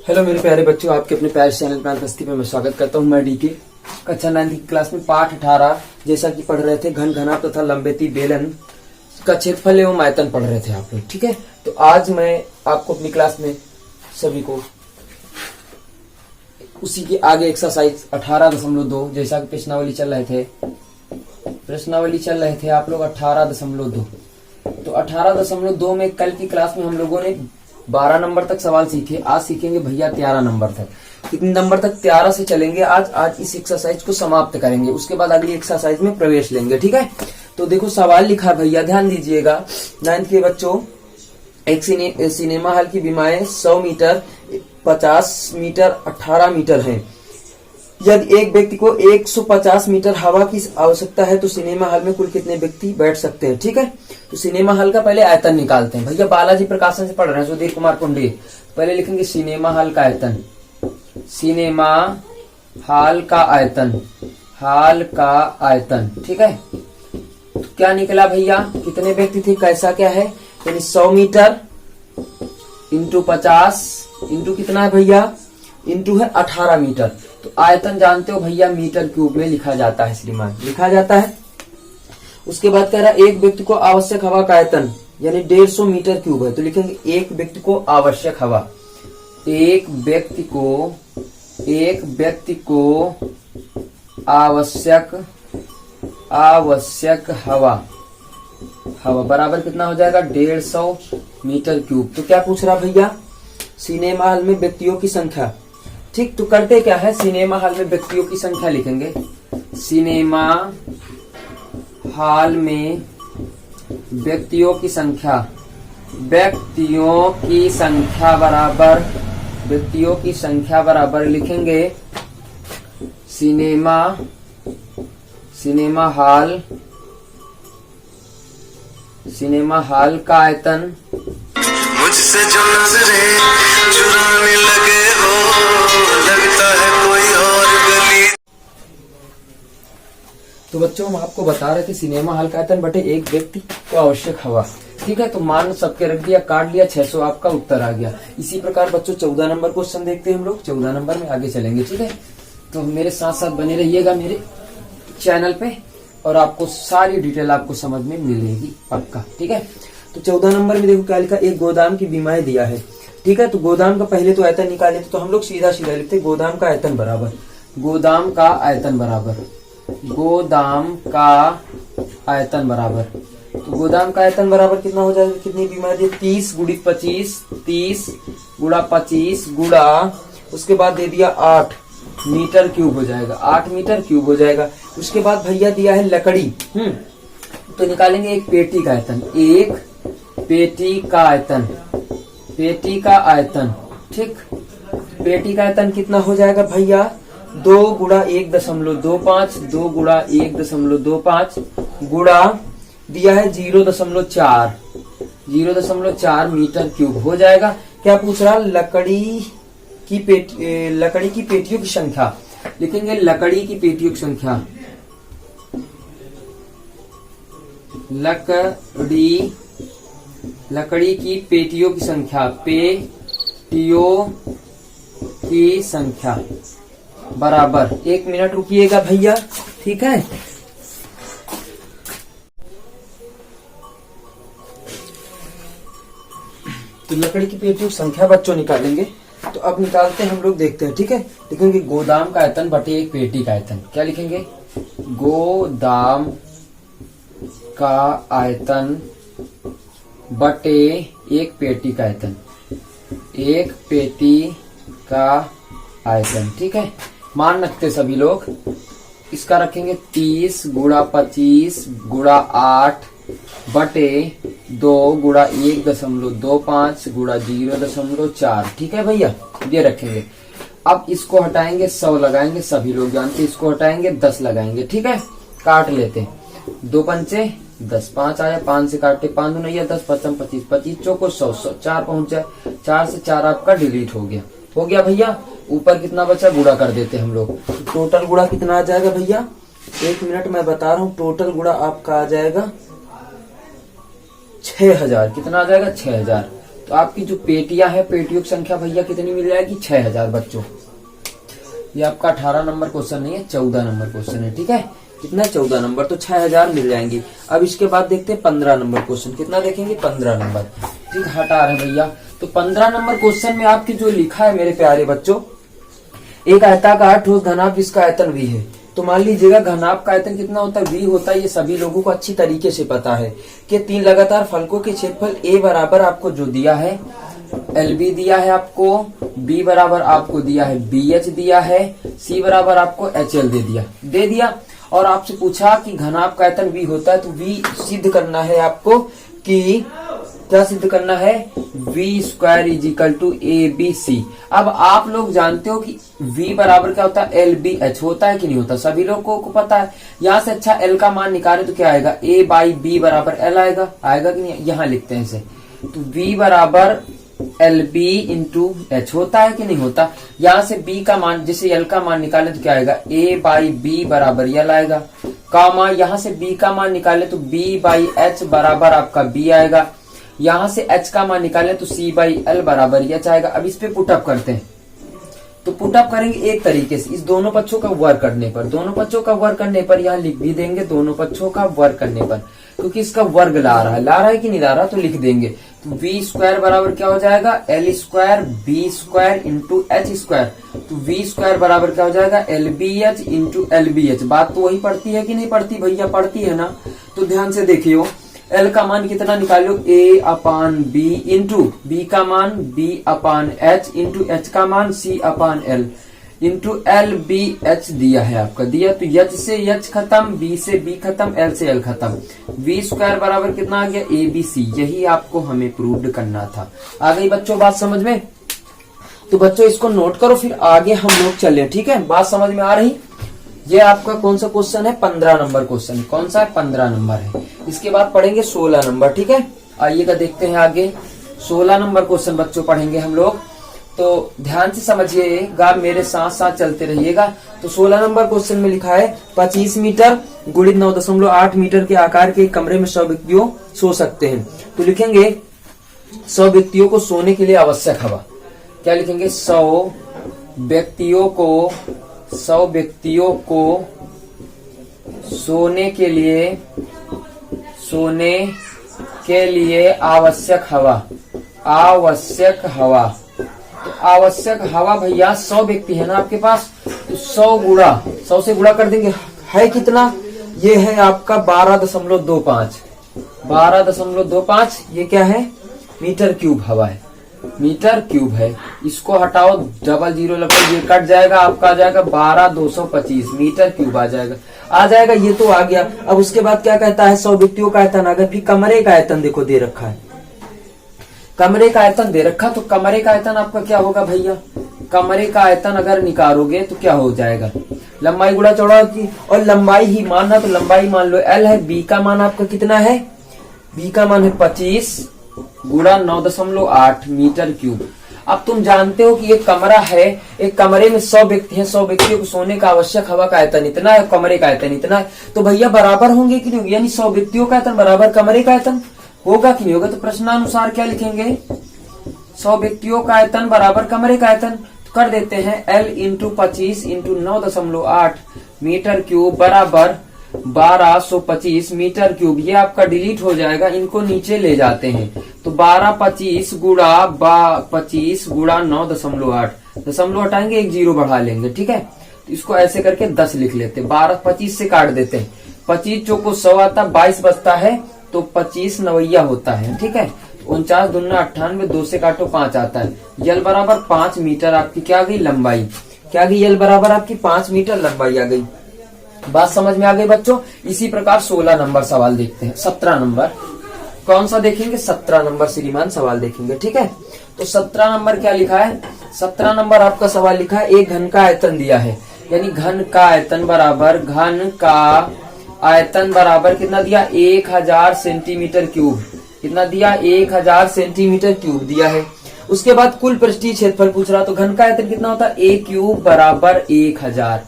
Hello मेरे प्यारे बच्चों, आपके अपने प्यारे चैनल प्यार बस्ती में मैं स्वागत करता हूं। मैं डीके कक्षा 9 की क्लास में पाठ 18 जैसा कि पढ़ रहे थे घन घना तथा लंबेती बेलन का क्षेत्रफल एवं आयतन पढ़ रहे थे आप लोग। ठीक है, तो आज मैं आपको अपनी क्लास में सभी को उसी के आगे एक्सरसाइज 18.2 जैसा कि प्रश्नावली चल रहे थे आप लोग 18.2। तो 18.2 में कल की क्लास में हम लोगों ने 12 नंबर तक सवाल सीखे। आज सीखेंगे भैया 13 नंबर तक। कितने नंबर तक? 13 से चलेंगे। आज इस एक्सरसाइज को समाप्त करेंगे, उसके बाद अगली एक्सरसाइज में प्रवेश लेंगे। ठीक है, तो देखो सवाल लिखा भैया, ध्यान दीजिएगा। 9th के बच्चों, एक सिनेमा हॉल की विमाएं 100 मीटर, 50 मीटर, 18 मीटर है। यदि एक व्यक्ति को 150 मीटर हवा की आवश्यकता है तो सिनेमा हॉल में कुल कितने व्यक्ति बैठ सकते हैं? ठीक है, तो सिनेमा हॉल का पहले आयतन निकालते हैं। भैया बालाजी प्रकाशन से पढ़ रहे हैं, सुधीर कुमार कुंडे। पहले लिखेंगे सिनेमा हॉल का आयतन, सिनेमा हॉल का आयतन, हॉल का आयतन। ठीक है, तो क्या निकला भैया? कितने व्यक्ति थे, कैसा क्या है? यानी 100 मीटर इंटू 50 इंटू कितना है भैया? इंटू है 18 मीटर। तो आयतन जानते हो भैया मीटर क्यूब में लिखा जाता है, श्रीमान, लिखा जाता है। उसके बाद कह रहा है एक व्यक्ति को आवश्यक हवा का आयतन यानी 150 मीटर क्यूब है। तो लिखेंगे एक व्यक्ति को आवश्यक हवा, एक व्यक्ति को आवश्यक हवा बराबर कितना हो जाएगा? 150 मीटर क्यूब। तो क्या पूछ रहा भैया? सिनेमा हॉल में व्यक्तियों की संख्या। ठीक, तो करते क्या है, सिनेमा हॉल में व्यक्तियों की संख्या लिखेंगे। सिनेमा हॉल में व्यक्तियों की संख्या लिखेंगे सिनेमा हॉल का आयतन। मुझसे जो नजरें चुराने लगे हो, लगता है कोई और गली। तो बच्चों हम आपको बता रहे थे सिनेमा हॉल का आयतन बटे एक व्यक्ति को आवश्यक हवा। ठीक है, तो मान सबके रख दिया, काट लिया, 600 आपका उत्तर आ गया। इसी प्रकार बच्चों 14 नंबर क्वेश्चन देखते हैं हम लोग। 14 नंबर में आगे चलेंगे। ठीक है, तो मेरे साथ साथ बने रहिएगा मेरे चैनल पे और आपको सारी डिटेल आपको समझ में मिलेगी पक्का। ठीक है, तो 14 नंबर में देखो क्या लिखा, एक गोदाम की बीमाएं दिया है। ठीक है, तो गोदाम का पहले तो आयतन निकाले तो हम लोग सीधा लिखते गोदाम का आयतन बराबर तो गोदाम का आयतन बराबर कितना हो जाएगा? कितनी बीमाएं दी? 30 गुणित 25, 30 गुणा 25 गुणा उसके बाद दे दिया 8 मीटर क्यूब हो जाएगा, 8 मीटर क्यूब हो जाएगा। उसके बाद भैया दिया है लकड़ी। तो निकालेंगे एक पेटी का आयतन, एक पेटी का आयतन। ठीक, पेटी का आयतन कितना हो जाएगा भैया? 2 गुणा 1.25, 2 गुणा 1.25 गुणा दिया है 0.4 मीटर क्यूब हो जाएगा। क्या पूछ रहा? लकड़ी की पेटियों की संख्या। लिखेंगे लकड़ी की पेटियों की संख्या, लकड़ी की पेटियों की संख्या बराबर। 1 मिनट रुकिएगा भैया। ठीक है, तो लकड़ी की पेटियों की संख्या बच्चों निकालेंगे। तो अब निकालते हैं हम लोग, देखते हैं। ठीक है, लिखेंगे गोदाम का आयतन बटे एक पेटी का आयतन। क्या लिखेंगे? गोदाम का आयतन बटे एक पेटी का आयतन, एक पेटी का आयतन। ठीक है, मान रखते सभी लोग। इसका रखेंगे 30 गुणा 25 गुणा 8 बटे 2 गुणा 1.25 गुणा 0.4। ठीक है भैया, ये रखेंगे। अब इसको हटाएंगे, 100 लगाएंगे, सभी लोग जानते हैं। इसको हटाएंगे, 10 लगाएंगे। ठीक है, काट लेते हैं। 2 पंचे 10, 5 आया, 5 से काटे 5 दूना 10, 5 25, 25 चौको 100, 4 पहुंच जाए, 4 से 4 आपका डिलीट हो गया भैया। ऊपर कितना बचा? गुणा कर देते हम लोग। टोटल गुणा कितना आ जाएगा भैया? 1 मिनट मैं बता रहा हूँ। टोटल गुणा आपका आ जाएगा 6000। कितना आ जाएगा? 6000। तो आपकी जो पेटियां है, पेटियों की संख्या भैया कितनी मिल जाएगी? 6000 बच्चों। ये आपका 18 नंबर क्वेश्चन नहीं है, 14 नंबर क्वेश्चन है। ठीक है, कितना? 14 नंबर। तो 6000 मिल जाएंगे। अब इसके बाद देखते हैं 15 नंबर क्वेश्चन। कितना देखेंगे? 15 नंबर। ठीक, हटा रहे भैया। तो 15 नंबर क्वेश्चन में आपकी जो लिखा है मेरे प्यारे बच्चों, एक आयताकार ठोस घनाभ जिसका आयतन v है। तो मान लीजिएगा घनाभ का आयतन कितना होता है? v होता है। ये सभी लोगों को अच्छी तरीके से पता है कि 3 लगातार फलकों के क्षेत्रफल a बराबर आपको जो दिया है LB दिया है आपको, B बराबर आपको दिया है BH दिया है, C बराबर आपको HL दे दिया। और आपसे पूछा कि घनाभ का आयतन v होता है, तो v सिद्ध करना है आपको कि क्या सिद्ध करना है? v² = ABC। अब आप लोग जानते हो कि v बराबर क्या होता है? LBH होता है कि नहीं होता? सभी लोगों को पता है। यहाँ से अच्छा L का मान निकाले तो क्या आएगा? A/B बराबर L आएगा कि नहीं? यहाँ लिखते हैं इसे। तो v बराबर LB × H होता है कि नहीं होता? यहाँ से B का मान, जैसे L का मान निकाले तो क्या आएगा? A/B बराबर L आएगा। कामा यहाँ से B का मान निकाले तो B/H बराबर आपका B आएगा। यहाँ से H का मान निकाले तो C/L बराबर H आएगा। अब इस पे पुटअप करते हैं। तो पुटअप करेंगे एक तरीके से, इस दोनों पक्षों का वर्ग करने पर। दोनों पक्षों का वर्ग करने पर यहाँ लिख भी देंगे, दोनों पक्षों का वर्ग करने पर, क्योंकि इसका वर्ग ला रहा है कि नहीं ला रहा, तो लिख देंगे। तो v² बराबर क्या हो जाएगा? L² B² × H²। तो v² बराबर क्या हो जाएगा? LBH × LBH। बात तो वही पड़ती है कि नहीं पड़ती भैया? पड़ती है ना। तो ध्यान से देखियो, L का मान कितना निकालो? A/B × B का मान B/H × H का मान C/L × LBH दिया है आपका, दिया। तो H से H खत्म, B से B खत्म, L से L खत्म। v² बराबर कितना आ गया? ABC। यही आपको हमें प्रूव करना था। आ गई बच्चों बात समझ में? तो बच्चों इसको नोट करो, फिर आगे हम लोग चले। ठीक है, बात समझ में आ रही? ये आपका कौन सा क्वेश्चन है? 15 नंबर क्वेश्चन। कौन सा है? 15 नंबर है। इसके बाद पढ़ेंगे 16 नंबर। ठीक है, आइएगा देखते हैं आगे। 16 नंबर क्वेश्चन बच्चों पढ़ेंगे हम लोग, तो ध्यान से समझिएगा, मेरे साथ साथ चलते रहिएगा। तो 16 नंबर क्वेश्चन में लिखा है 25 मीटर गुणित 9.8 मीटर के आकार के एक कमरे में 100 व्यक्तियों सो सकते हैं। तो लिखेंगे 100 व्यक्तियों को सोने के लिए आवश्यक हवा। क्या लिखेंगे? 100 व्यक्तियों को सोने के लिए आवश्यक हवा। तो आवश्यक हवा भैया 100 व्यक्ति है ना आपके पास, तो 100 से गुणा कर देंगे। है कितना? ये है आपका 12.25। ये क्या है? मीटर क्यूब हवा है, मीटर क्यूब है। इसको हटाओ, डबल 0 लगभग ये कट जाएगा, आपका आ जाएगा 12,225 मीटर क्यूब आ जाएगा। ये तो आ गया। अब उसके बाद क्या कहता है? 100 व्यक्तियों का आयतन आ गया। फिर कमरे का आयतन देखो दे रखा है, कमरे का आयतन दे रखा। तो कमरे का आयतन आपका क्या होगा भैया? कमरे का आयतन अगर निकालोगे तो क्या हो जाएगा? लंबाई गुणा चौड़ाई की, और लंबाई ही मानना, तो लंबाई मान लो L है। B का मान आपका कितना है? B का मान है 25 गुणा 9.8 मीटर क्यूब। अब तुम जानते हो कि एक कमरा है, एक कमरे में 100 व्यक्ति हैं, 100 व्यक्तियों को सोने का आवश्यक हवा का आयतन इतना है, कमरे का आयतन इतना है। तो भैया बराबर होंगे कि नहीं? यानी 100 व्यक्तियों का आयतन बराबर कमरे का आयतन होगा कि नहीं होगा? तो प्रश्नानुसार क्या लिखेंगे? 100 व्यक्तियों का आयतन बराबर कमरे का आयतन। तो कर देते हैं L × 25 × 9.8 मीटर क्यूब बराबर 1225 मीटर क्यूब। ये आपका डिलीट हो जाएगा, इनको नीचे ले जाते हैं। तो 1225 गुणा 9.8, दशमलव हटाएंगे, एक 0 बढ़ा लेंगे। ठीक है, तो इसको ऐसे करके 10 लिख लेते हैं। 12 25 से काट देते हैं, 25 चौको 100 आता, 22 बचता है, तो 25 नवैया होता है। ठीक है, 49 दूना 98, 2 से काटो 5 आता है। यल बराबर 5 मीटर आपकी क्या आ गई? लंबाई। क्या आ गई? यल बराबर आपकी 5 मीटर लंबाई आ गई। बात समझ में आ गई बच्चों? इसी प्रकार 16 नंबर सवाल देखते हैं। 17 नंबर कौन सा देखेंगे? 17 नंबर श्रीमान सवाल देखेंगे। ठीक है, तो 17 नंबर क्या लिखा है? 17 नंबर आपका सवाल लिखा है, एक घन का आयतन दिया है, यानी घन का आयतन बराबर कितना दिया? 1000 सेंटीमीटर क्यूब। कितना दिया? 1000 सेंटीमीटर क्यूब दिया है। उसके बाद कुल पृष्ठीय क्षेत्रफल पूछ रहा, तो घन का आयतन कितना होता है? A³ बराबर 1000।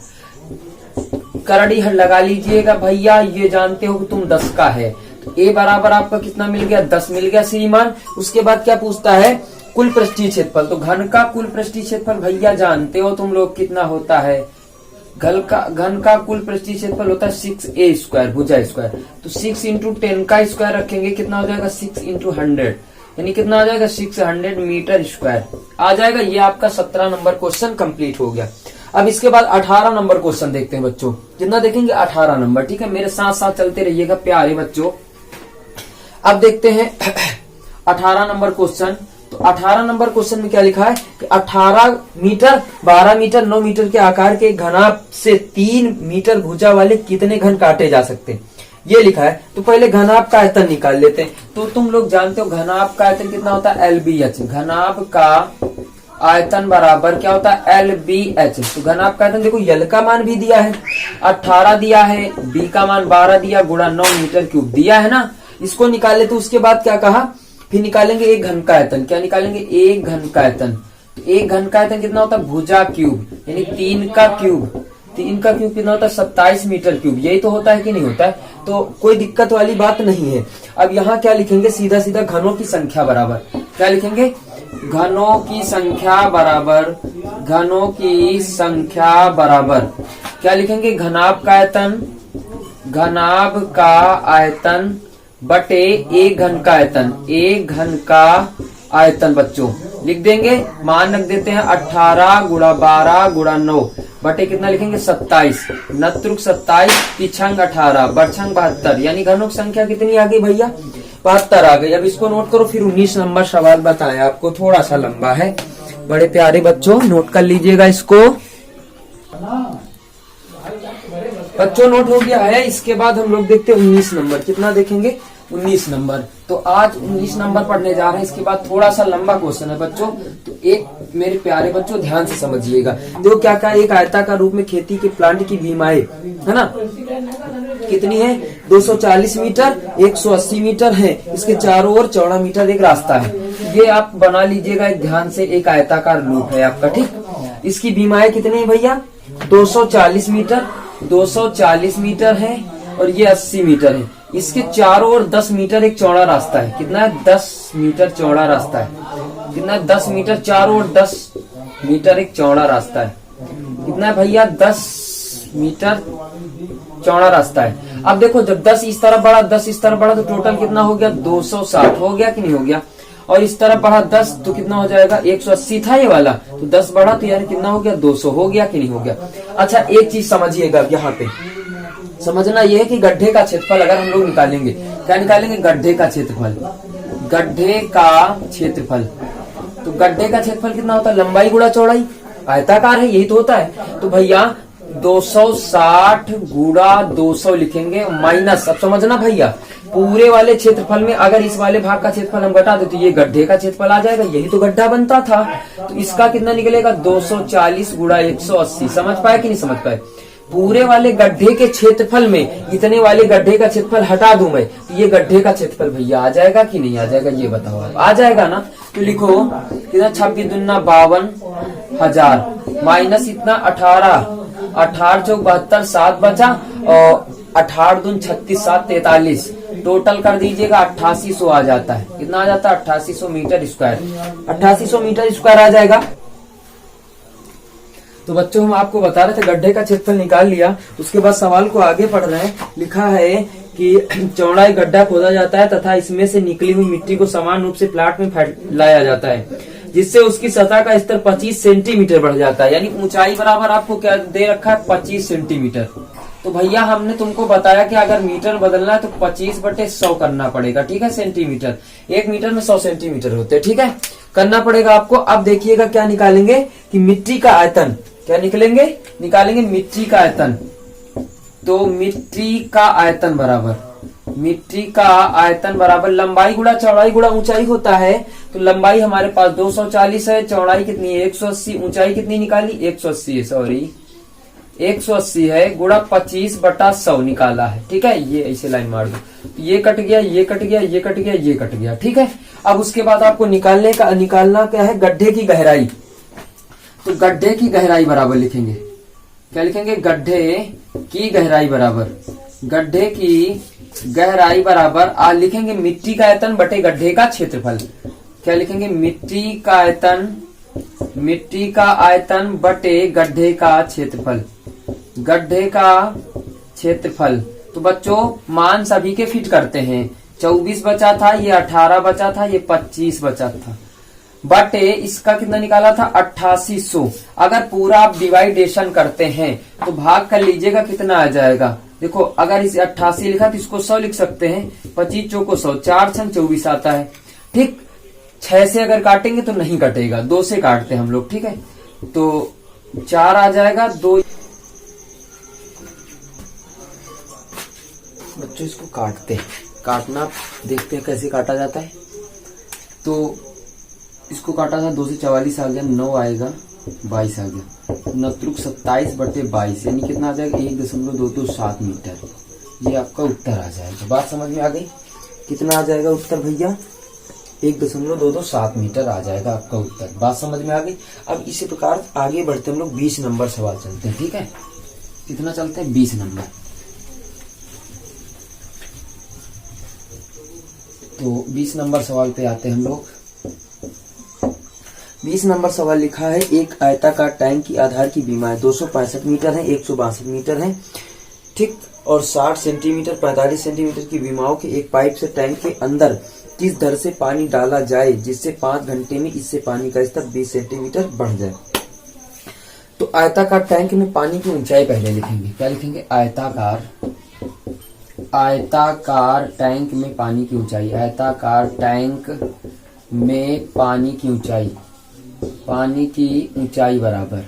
करड़ी लगा लीजिएगा भैया, ये जानते हो कि तुम 10 का है, तो ए बराबर आपका कितना मिल गया, 10 मिल गया श्रीमान। उसके बाद क्या पूछता है, कुल पृष्ठीय क्षेत्रफल। तो घन का कुल पृष्ठीय क्षेत्रफल भैया जानते हो तुम लोग कितना होता है, घन का कुल पृष्ठीय क्षेत्रफल होता है 6a स्क्वायर, भुजा स्क्वायर। तो 6 इंटू 10 का स्क्वायर रखेंगे, कितना हो जाएगा 6 इंटू 100, यानी कितना आ जाएगा 600 मीटर स्क्वायर आ जाएगा। ये आपका 17 नंबर क्वेश्चन कंप्लीट हो गया। अब इसके बाद 18 नंबर क्वेश्चन देखते हैं बच्चों। कितना देखेंगे, 18 नंबर। ठीक है, मेरे साथ साथ चलते रहिएगा प्यारे बच्चों। अब देखते हैं 18 नंबर क्वेश्चन। तो 18 नंबर क्वेश्चन में क्या लिखा है कि 18 मीटर, 12 मीटर, 9 मीटर के आकार के घनाभ से 3 मीटर भुजा वाले कितने घन काटे जा सकते हैं, ये लिखा है। तो पहले घनाभ का आयतन निकाल लेते हैं। तो तुम लोग जानते हो घनाभ का आयतन कितना होता है, LBH। घनाभ का आयतन बराबर क्या होता है, LBH। तो घनाभ का आयतन देखो, L का मान भी दिया है 18 दिया है, B का मान 12 दिया, गुणा 9 मीटर क्यूब दिया है ना। इसको निकाल ले। तो उसके बाद क्या कहा, फिर निकालेंगे एक घन का आयतन। क्या निकालेंगे, एक घन का आयतन। तो एक घन का आयतन कितना होता है, भुजा क्यूब, यानी 3 का क्यूब। 3 का क्यूब कितना होता है, 27 मीटर क्यूब। यही तो होता है कि नहीं होता है, तो कोई दिक्कत वाली बात नहीं है। अब यहाँ क्या लिखेंगे, सीधा सीधा घनों की संख्या बराबर, क्या लिखेंगे, घनों की संख्या बराबर, घनों की संख्या बराबर क्या लिखेंगे, घनाभ का आयतन, घनाभ का आयतन बटे एक घन का आयतन, एक घन का आयतन बच्चों लिख देंगे। मान रख देते हैं 18 गुणा 12 गुणा 9 बटे कितना लिखेंगे, 27। नत्रुक 27, पिछंग 18, बरछंग 72, यानी घनों की संख्या कितनी आ गई भैया, 72 आ गई। अब इसको नोट करो। फिर 19 नंबर सवाल बताया आपको, थोड़ा सा लंबा है, बड़े प्यारे बच्चों नोट कर लीजिएगा इसको। बच्चों नोट हो गया है। इसके बाद हम लोग देखते हैं 19 नंबर। कितना देखेंगे, 19 नंबर। तो आज 19 नंबर पढ़ने जा रहे हैं। इसके बाद थोड़ा सा लंबा क्वेश्चन है बच्चों, तो एक मेरे प्यारे बच्चों ध्यान से समझिएगा। देखो क्या क्या, एक आयताकार रूप में खेती के प्लांट की भीमाएं है ना, कितनी है, 240 मीटर, 180 मीटर है। इसके चारों ओर चौड़ा मीटर एक रास्ता है। ये आप बना लीजिएगा एक ध्यान से, एक आयताकार रूप है आपका। ठीक, इसकी भीमाएं कितनी है भैया, 240 मीटर, 240 मीटर है, और ये 80 मीटर है। इसके चारों ओर 10 मीटर एक चौड़ा रास्ता है। कितना है, 10 मीटर चौड़ा रास्ता है। कितना है, 10 मीटर, चारों ओर 10 मीटर एक चौड़ा रास्ता है। कितना है भैया, 10 मीटर चौड़ा रास्ता है। अब देखो, जब 10 इस तरफ बढ़ा, 10 इस तरफ बढ़ा, तो टोटल कितना हो गया, 260 हो गया कि नहीं हो गया। और इस तरफ बढ़ा 10, तो कितना हो जाएगा, 180 था ये वाला, तो 10 बढ़ा तो यार कितना हो गया, 200 हो गया कि नहीं हो गया। अच्छा एक चीज समझिएगा, यहाँ पे समझना यह है कि गड्ढे का क्षेत्रफल अगर हम लोग निकालेंगे, क्या निकालेंगे, गड्ढे का क्षेत्रफल, गड्ढे का क्षेत्रफल। तो गड्ढे का क्षेत्रफल कितना होता है, लंबाई गुणा चौड़ाई, आयताकार है यही तो होता है। तो भैया 260 गुणा 200 लिखेंगे माइनस, अब समझना भैया, पूरे वाले क्षेत्रफल में अगर इस वाले भाग का क्षेत्रफल हम घटा दे तो ये गड्ढे का क्षेत्रफल आ जाएगा, यही तो गड्ढा बनता था। तो इसका कितना निकलेगा, 240 गुणा 180। समझ पाए कि नहीं समझ पाए, पूरे वाले गड्ढे के क्षेत्रफल में इतने वाले गड्ढे का क्षेत्रफल हटा दूं मैं, तो ये गड्ढे का क्षेत्रफल भैया आ जाएगा कि नहीं आ जाएगा, ये बताओ आप। आ जाएगा ना, तो लिखो कितना, 26 दूना 52,000 माइनस इतना 18, 18 चौक 72, 7 बचा, और 18 दून 36, 7 43, टोटल कर दीजिएगा 8800 आ जाता है। कितना आ जाता है, 8800 मीटर स्क्वायर, 8800 मीटर स्क्वायर आ जाएगा। तो बच्चों हम आपको बता रहे थे गड्ढे का क्षेत्रफल निकाल लिया। उसके बाद सवाल को आगे पढ़ रहे हैं। लिखा है कि चौड़ाई गड्ढा खोदा जाता है तथा इसमें से निकली हुई मिट्टी को समान रूप से प्लाट में फैलाया जाता है, जिससे उसकी सतह का स्तर 25 सेंटीमीटर बढ़ जाता है। यानी ऊंचाई बराबर आपको क्या दे रखा है, 25 सेंटीमीटर। तो भैया हमने तुमको बताया कि अगर मीटर बदलना है तो 25/100 करना पड़ेगा, ठीक है, सेंटीमीटर। 1 मीटर में 100 सेंटीमीटर होते हैं, ठीक है, करना पड़ेगा आपको। अब देखिएगा क्या निकालेंगे कि मिट्टी का आयतन, क्या निकलेंगे, निकालेंगे मिट्टी का आयतन। तो मिट्टी का आयतन बराबर, मिट्टी का आयतन बराबर लंबाई गुणा चौड़ाई गुणा ऊंचाई होता है। तो लंबाई हमारे पास 240 है, चौड़ाई कितनी है 180, ऊंचाई कितनी निकाली 180 है, सॉरी 180 है, गुणा 25/100 निकाला है, ठीक है। ये ऐसे लाइन मार दो, ये कट गया, ये कट गया, ये कट गया, ये कट गया, ठीक है। अब उसके बाद आपको निकालना क्या है, गड्ढे की गहराई। तो गड्ढे की गहराई बराबर लिखेंगे, क्या लिखेंगे, गड्ढे की गहराई बराबर गड्ढे की गहराई बराबर लिखेंगे मिट्टी का आयतन बटे गड्ढे का क्षेत्रफल। क्या लिखेंगे? मिट्टी का आयतन बटे गड्ढे का क्षेत्रफल। गड्ढे का क्षेत्रफल। तो बच्चों मान सभी के फिट करते हैं। 24 बचा था, ये 18 बचा था, ये 25 बचा था, बटे इसका कितना निकाला था? 8800। अगर पूरा आप डिवाइडेशन करते हैं तो भाग कर लीजिएगा कितना आ जाएगा। देखो अगर इसे 88 लिखा तो इसको 100 लिख सकते हैं। 25 चौको 100, 4 छन 24 आता है। ठीक, 6 से अगर काटेंगे तो नहीं कटेगा, 2 से काटते हैं हम लोग। ठीक है, तो 4 आ जाएगा, 2। बच्चों इसको काटते हैं, काटना देखते हैं कैसे काटा जाता है। तो इसको काटा था, 2 से 44 आ गया, 9 आएगा, 22 आ गया, 9×27 बटे 22 यानी कितना आ जाएगा? 1.227 मीटर। ये आपका उत्तर आ जाएगा। बात समझ में आ गई? कितना आ जाएगा उत्तर भैया? 1.227 मीटर आ जाएगा आपका उत्तर। बात समझ में आ गई? अब इसी प्रकार आगे बढ़ते हम लोग 20 नंबर सवाल चलते हैं। ठीक है, कितना चलते हैं? 20 नंबर। तो 20 नंबर सवाल पे आते हैं हम लोग। 20 नंबर सवाल लिखा है, एक आयताकार टैंक की आधार की बीमाएं 265 मीटर है, 162 मीटर है। ठीक, और 60 सेंटीमीटर 45 सेंटीमीटर की बीमाओं के एक पाइप से टैंक के अंदर किस दर से पानी डाला जाए जिससे 5 घंटे में इससे पानी का स्तर 20 सेंटीमीटर बढ़ जाए। तो आयताकार टैंक में पानी की ऊंचाई पहले लिखेंगे। क्या लिखेंगे? आयताकार टैंक में पानी की ऊंचाई। आयताकार टैंक में पानी की ऊंचाई। पानी की ऊंचाई बराबर,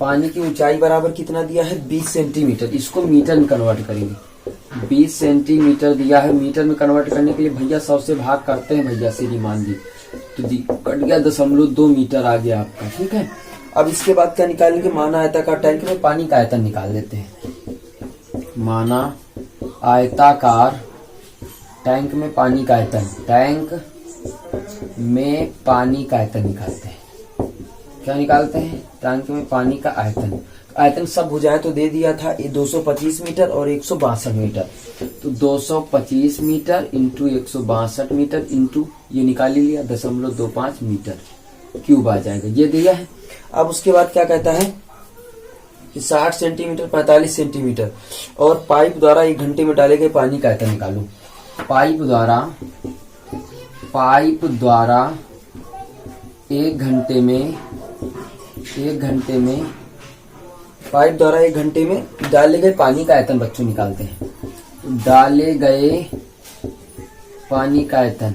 पानी की ऊंचाई बराबर कितना दिया है? 20 सेंटीमीटर। इसको मीटर में कन्वर्ट करेंगे। 20 सेंटीमीटर दिया है, मीटर में कन्वर्ट करने के लिए भैया 100 से भाग करते हैं भैया, श्रीमान जी। तो कट गया, 0.2 मीटर आ गया आपका। ठीक है, अब इसके बाद क्या निकालेंगे? माना आयताकार टैंक में पानी का आयतन निकाल देते हैं। माना आयताकार टैंक में पानी का आयतन, टैंक में पानी का आयतन निकालते हैं। क्या निकालते हैं? टैंक में पानी का आयतन। आयतन सब हो जाए तो दे दिया था, ये 225 मीटर और 162 मीटर। तो 225 मीटर इंटू 162 मीटर इंटू ये निकाल लिया 0.25 मीटर क्यूब आ जाएगा, ये दिया है। अब उसके बाद क्या कहता है कि 60 सेंटीमीटर 45 सेंटीमीटर और पाइप द्वारा 1 घंटे में डाले गए पानी का आयतन निकालो। पाइप द्वारा 1 घंटे में पाइप द्वारा 1 घंटे में डाले गए पानी का आयतन बच्चों निकालते हैं। डाले गए पानी का आयतन,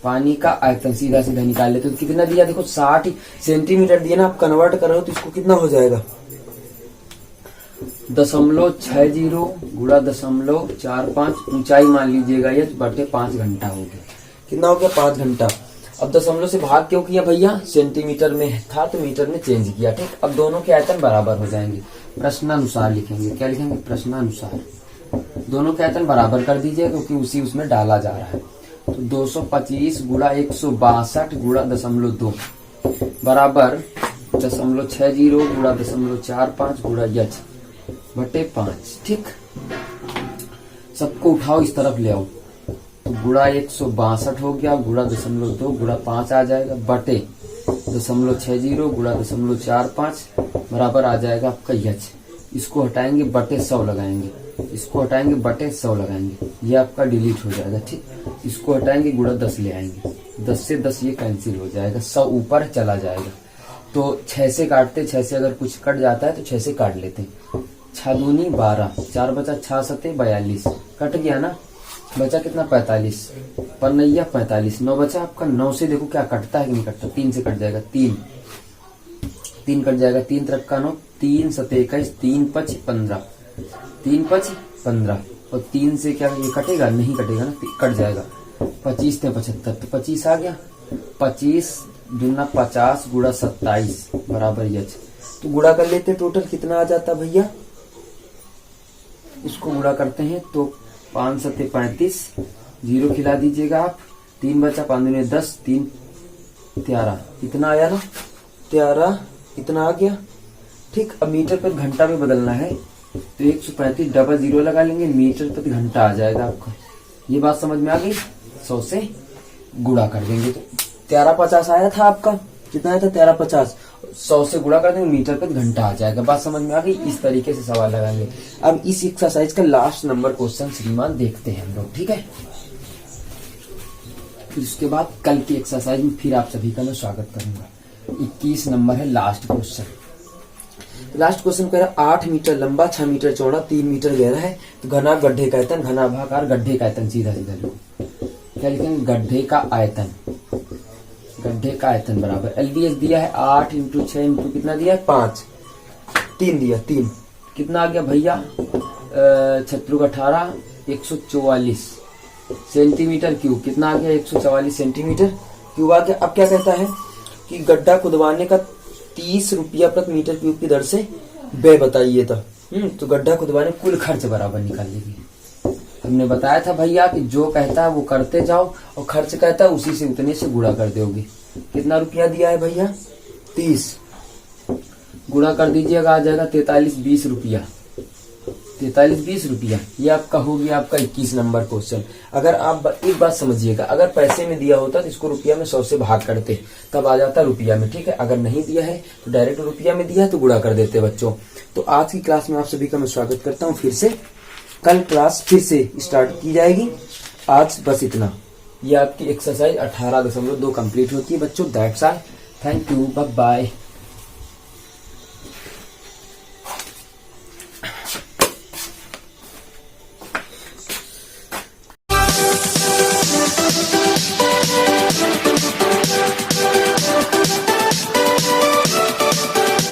पानी का आयतन सीधा सीधा निकाल लेते। तो कितना दिया? देखो 60 सेंटीमीटर दिया ना, आप कन्वर्ट करो तो इसको कितना हो जाएगा? 0.60 गुणा 0.45 ऊंचाई मान लीजिएगा ये बटे 5 घंटा हो गया। कितना हो गया? 5 घंटा। अब दशमलव से भाग क्यों किया भैया? सेंटीमीटर में था तो मीटर में चेंज किया। ठीक, अब दोनों के आयतन बराबर हो जाएंगे। प्रश्नानुसार लिखेंगे। क्या लिखेंगे? प्रश्नानुसार। दोनों के आयतन बराबर कर दीजिए क्योंकि उसी उसमें डाला जा रहा है। तो 225 गुणा 162 गुणा 0.2 बराबर 0.60 गुणा 0.45 गुणा यच बटे 5। ठीक, सबको उठाओ इस तरफ ले आओ। तो गुणा 162 हो गया, गुणा 0.2 गुणा 5 आ जाएगा बटे 0.60 गुणा 0.45 बराबर आ जाएगा आपका यच। इसको हटाएंगे बटे 100 लगाएंगे, इसको हटाएंगे बटे 100 लगाएंगे, ये आपका डिलीट हो जाएगा। ठीक, इसको हटाएंगे गुणा 10 ले आएंगे, 10 से 10 ये कैंसिल हो जाएगा, 100 ऊपर चला जाएगा। तो 6 से काटते, 6 से अगर कुछ कट जाता है तो 6 से काट लेते हैं। 6 दूनी 12, 4 बचा 6 सते 42, कट गया ना, बचा कितना 45, पन्नैया 45, 9 बचा आपका। 9 से देखो क्या कटता है कि नहीं कटता, 3 से कट जाएगा, 3 कट जाएगा, 3 3 का 9, 3 सते 21, 3 5 15, 3 5 15 और 3 से क्या ये कटेगा? नहीं कटेगा ना, कट जाएगा। 25 से 75 तो 25 आ गया। 25 दूना 50 गुणा 27 बराबर यच। तो गुणा कर लेते हैं, टोटल कितना आ जाता भैया? इसको गुणा करते हैं तो 5 सते 35, 0 खिला दीजिएगा आप, 3 बचा 5 दूनी 10, 3 13, इतना आया ना, 13 इतना आ गया। ठीक, अब मीटर पर घंटा में बदलना है तो 135 डबल जीरो लगा लेंगे, मीटर प्रति घंटा आ जाएगा आपका। ये बात समझ में आ गई। 100 से गुणा कर देंगे तो 1350 आया था आपका। कितना आया था? 1350। 100 से गुणा कर देंगे, मीटर प्रति घंटा आ जाएगा। बात समझ में आ गई। इस तरीके से सवाल लगाएंगे। अब इस एक्सरसाइज का लास्ट नंबर क्वेश्चन श्रीमान देखते हैं हम लोग, ठीक है। फिर उसके बाद कल की एक्सरसाइज में फिर आप सभी का मैं स्वागत करूंगा। 21 नंबर है लास्ट क्वेश्चन। लास्ट क्वेश्चन कह रहा है 8 मीटर लंबा, 6 मीटर चौड़ा, 3 मीटर गहरा है तो घना गड्ढे का आयतन, घना भागाकार गड्ढे का आयतन। सीधा सीधा लो, क्या लिखेंगे? गड्ढे का आयतन। गड्ढे का आयतन बराबर एलडीएस दिया है 8 इंटू 6 इंटू कितना दिया है? 5। 3 दिया, 3 कितना आ गया भैया? 6 18 144 सेंटीमीटर क्यूब। कितना आ गया? 144 सेंटीमीटर क्यूब आ गया। अब क्या कहता है कि गड्ढा खुदवाने का 30 रुपया प्रति मीटर क्यूब की दर से व्यय बताइए था। तो गड्ढा खुदवाने कुल खर्च बराबर निकाल लीजिए। हमने बताया था भैया कि जो कहता है वो करते जाओ और खर्च कहता है उसी से उतने से गुणा कर दोगे। कितना रुपया दिया है भैया? 30 गुणा कर दीजिएगा, आ जाएगा 43-20 रुपया। 43-20 रुपया। ये आपका हो गया आपका 21 नंबर क्वेश्चन। अगर आप एक बात समझिएगा, अगर पैसे में दिया होता तो इसको रुपया में 100 से भाग करते तब आ जाता रुपया में, ठीक है। अगर नहीं दिया है तो डायरेक्ट रुपया में दिया है तो गुणा कर देते बच्चों। तो आज की क्लास में आप सभी का मैं स्वागत करता हूँ फिर से। कल क्लास फिर से स्टार्ट की जाएगी। आज बस इतना। ये आपकी एक्सरसाइज 18.2 कंप्लीट होती है बच्चों। That's all. Thank you, bye bye.